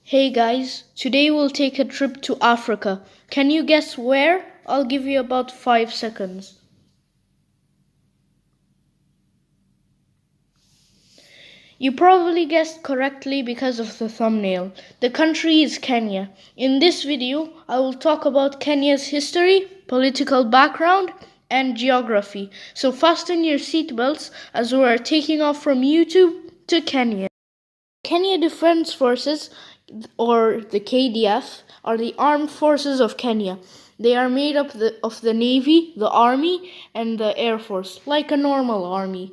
Hey guys, today we'll take a trip to Africa. Can you guess where? I'll give you about 5 seconds. You probably guessed correctly because of the thumbnail. The country is Kenya. In this video, I will talk about Kenya's history, political background, and geography. So fasten your seatbelts as we are taking off from YouTube to Kenya. Kenya Defense Forces, or the KDF, are the armed forces of Kenya. They are made up of the Navy, the Army, and the Air Force, like a normal army.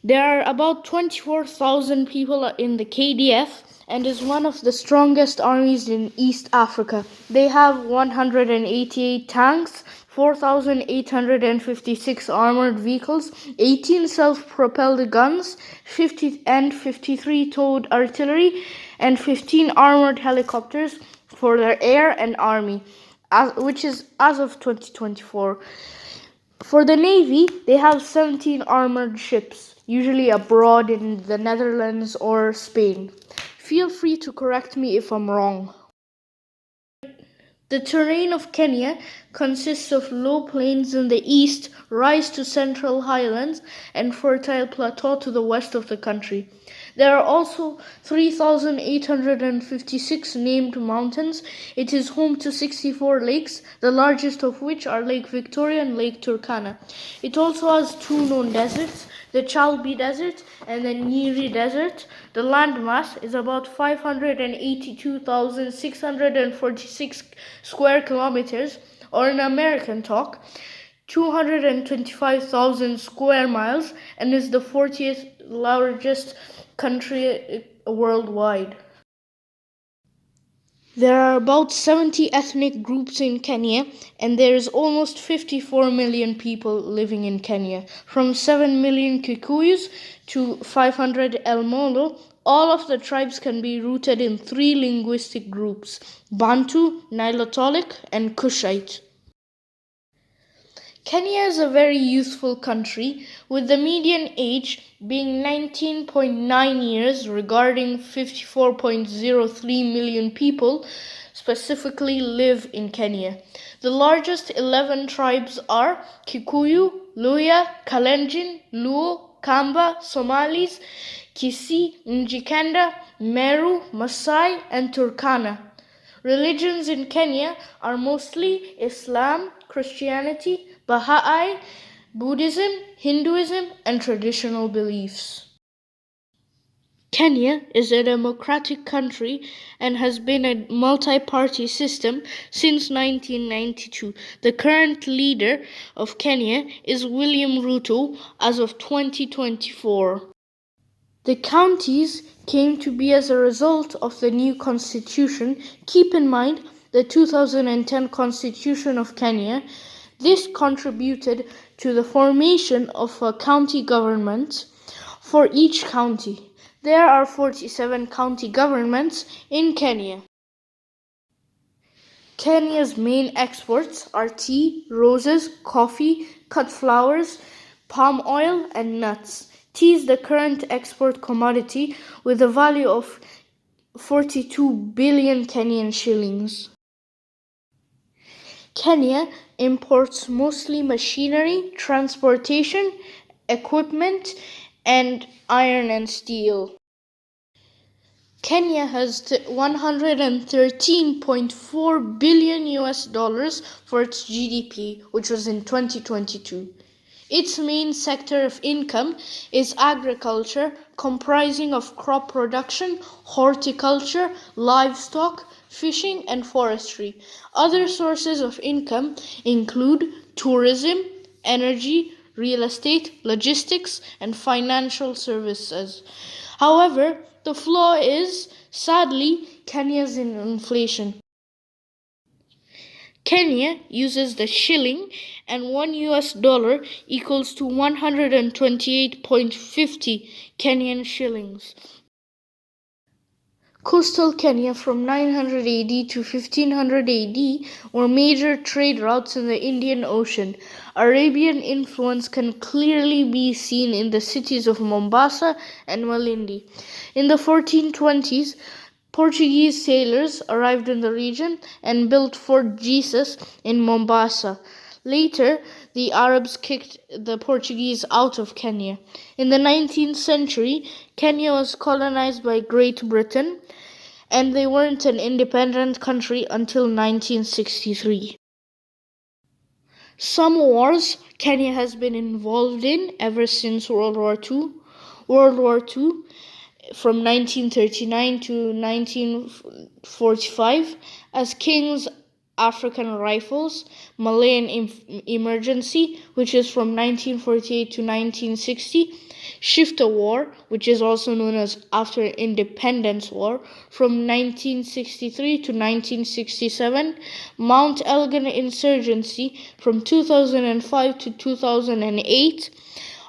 There are about 24,000 people in the KDF and is one of the strongest armies in East Africa. They have 188 tanks, 4,856 armored vehicles, 18 self-propelled guns, 53 towed artillery, and 15 armored helicopters for their air and army, which is as of 2024. For the Navy, they have 17 armored ships, usually abroad in the Netherlands or Spain. Feel free to correct me if I'm wrong. The terrain of Kenya consists of low plains in the east, rise to central highlands, and fertile plateau to the west of the country. There are also 3,856 named mountains. It is home to 64 lakes, the largest of which are Lake Victoria and Lake Turkana. It also has two known deserts, the Chalbi Desert and the Nyeri Desert. The landmass is about 582,646 square kilometers, or in American talk, 225,000 square miles, and is the 40th largest country worldwide. There are about 70 ethnic groups in Kenya, and there is almost 54 million people living in Kenya, from 7 million Kikuyus to 500 El Molo. All of the tribes can be rooted in three linguistic groups: Bantu, Nilotic, and Kushite. Kenya is a very youthful country, with the median age being 19.9 years, regarding 54.03 million people specifically live in Kenya. The largest 11 tribes are Kikuyu, Luhya, Kalenjin, Luo, Kamba, Somalis, Kisii, Mjikenda, Meru, Maasai, and Turkana. Religions in Kenya are mostly Islam, Christianity, Baha'i, Buddhism, Hinduism, and traditional beliefs. Kenya is a democratic country and has been a multi-party system since 1992. The current leader of Kenya is William Ruto as of 2024. The counties came to be as a result of the new constitution. Keep in mind the 2010 Constitution of Kenya. This contributed to the formation of a county government for each county. There are 47 county governments in Kenya. Kenya's main exports are tea, roses, coffee, cut flowers, palm oil, and nuts. Tea is the current export commodity with a value of 42 billion Kenyan shillings. Kenya imports mostly machinery, transportation, equipment, and iron and steel. Kenya has 113.4 billion US dollars for its GDP, which was in 2022. Its main sector of income is agriculture, comprising of crop production, horticulture, livestock, fishing, and forestry. Other sources of income include tourism, energy, real estate, logistics, and financial services. However, the flaw is, sadly, Kenya's in inflation. Kenya uses the shilling, and $1 equals to 128.50 Kenyan shillings. Coastal Kenya from 900 AD to 1500 AD were major trade routes in the Indian Ocean. Arabian influence can clearly be seen in the cities of Mombasa and Malindi. In the 1420s, Portuguese sailors arrived in the region and built Fort Jesus in Mombasa. Later, the Arabs kicked the Portuguese out of Kenya. In the 19th century, Kenya was colonized by Great Britain, and they weren't an independent country until 1963. Some wars Kenya has been involved in ever since World War II. World War II from 1939 to 1945 as King's African Rifles, Malayan Emergency, which is from 1948 to 1960, Shifta War, which is also known as After Independence War, from 1963 to 1967, Mount Elgin Insurgency from 2005 to 2008,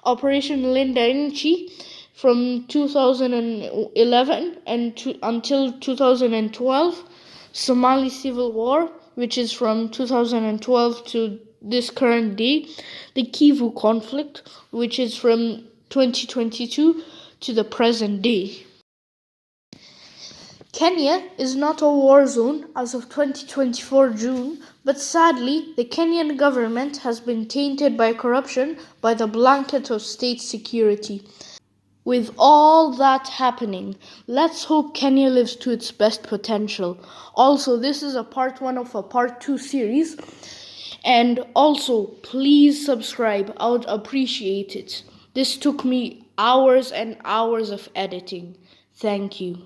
Operation Linda Inchi from 2011 until 2012, Somali Civil War, which is from 2012 to this current day, the Kivu conflict, which is from 2022 to the present day. Kenya is not a war zone as of 2024 June, but sadly, the Kenyan government has been tainted by corruption by the blanket of state security. With all that happening, let's hope Kenya lives to its best potential. Also, this is a part 1 of a part 2 series. And also, please subscribe. I would appreciate it. This took me hours and hours of editing. Thank you.